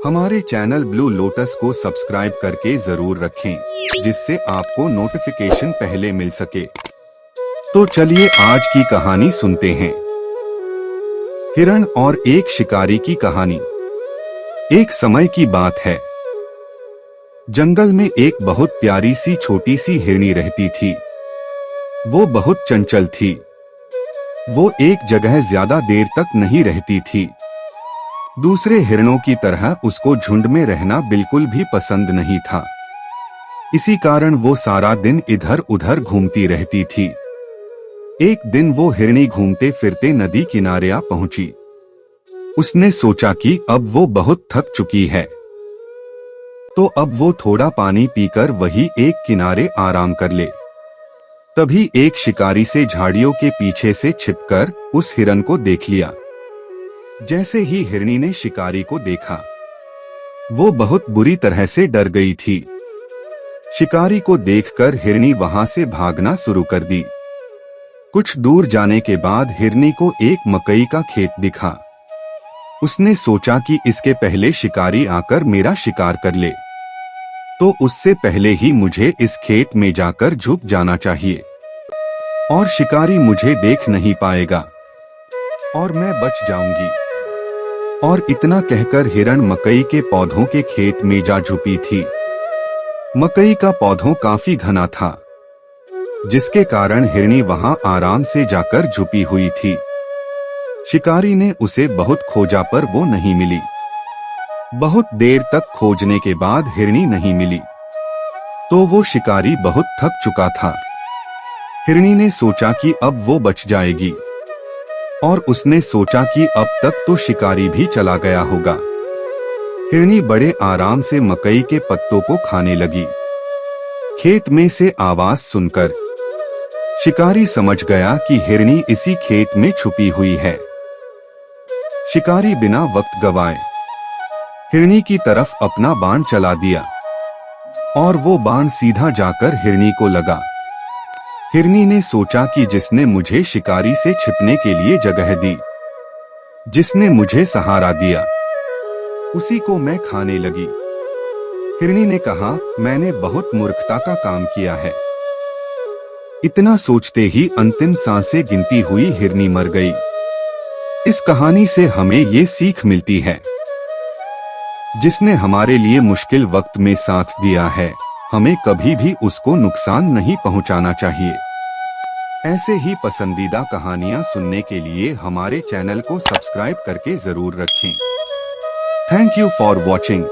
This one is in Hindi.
हमारे चैनल ब्लू लोटस को सब्सक्राइब करके जरूर रखें, जिससे आपको नोटिफिकेशन पहले मिल सके। तो चलिए आज की कहानी सुनते हैं। हिरण और एक शिकारी की कहानी। एक समय की बात है, जंगल में एक बहुत प्यारी सी छोटी सी हिरनी रहती थी। वो बहुत चंचल थी। वो एक जगह ज्यादा देर तक नहीं रहती थी। दूसरे हिरणों की तरह उसको झुंड में रहना बिल्कुल भी पसंद नहीं था। इसी कारण वो सारा दिन इधर उधर घूमती रहती थी। एक दिन वो हिरनी घूमते फिरते नदी किनारे आ पहुंची। उसने सोचा कि अब वो बहुत थक चुकी है, तो अब वो थोड़ा पानी पीकर वही एक किनारे आराम कर ले। तभी एक शिकारी से झाड़ियों के पीछे से छिपकर उस हिरन को देख लिया। जैसे ही हिरनी ने शिकारी को देखा, वो बहुत बुरी तरह से डर गई थी। शिकारी को देखकर हिरनी वहां से भागना शुरू कर दी। कुछ दूर जाने के बाद हिरनी को एक मकई का खेत दिखा। उसने सोचा कि इसके पहले शिकारी आकर मेरा शिकार कर ले, तो उससे पहले ही मुझे इस खेत में जाकर छुप जाना चाहिए और शिकारी मुझे देख नहीं पाएगा और मैं बच जाऊंगी। और इतना कहकर हिरण मकई के पौधों के खेत में जा छुपी थी। मकई का पौधों काफी घना था, जिसके कारण हिरनी वहां आराम से जाकर छुपी हुई थी। शिकारी ने उसे बहुत खोजा पर वो नहीं मिली। बहुत देर तक खोजने के बाद हिरनी नहीं मिली, तो वो शिकारी बहुत थक चुका था। हिरनी ने सोचा कि अब वो बच जाएगी, और उसने सोचा कि अब तक तो शिकारी भी चला गया होगा। हिरनी बड़े आराम से मकई के पत्तों को खाने लगी। खेत में से आवाज सुनकर शिकारी समझ गया कि हिरनी इसी खेत में छुपी हुई है। शिकारी बिना वक्त गवाए हिरनी की तरफ अपना बाण चला दिया, और वो बाण सीधा जाकर हिरनी को लगा। हिरनी ने सोचा कि जिसने मुझे शिकारी से छिपने के लिए जगह दी, जिसने मुझे सहारा दिया, उसी को मैं खाने लगी। हिरनी ने कहा, मैंने बहुत मूर्खता का काम किया है। इतना सोचते ही अंतिम सांसें गिनती हुई हिरनी मर गई। इस कहानी से हमें ये सीख मिलती है, जिसने हमारे लिए मुश्किल वक्त में साथ दिया है, हमें कभी भी उसको नुकसान नहीं पहुंचाना चाहिए। ऐसे ही पसंदीदा कहानियां सुनने के लिए हमारे चैनल को सब्सक्राइब करके जरूर रखें। Thank you for watching.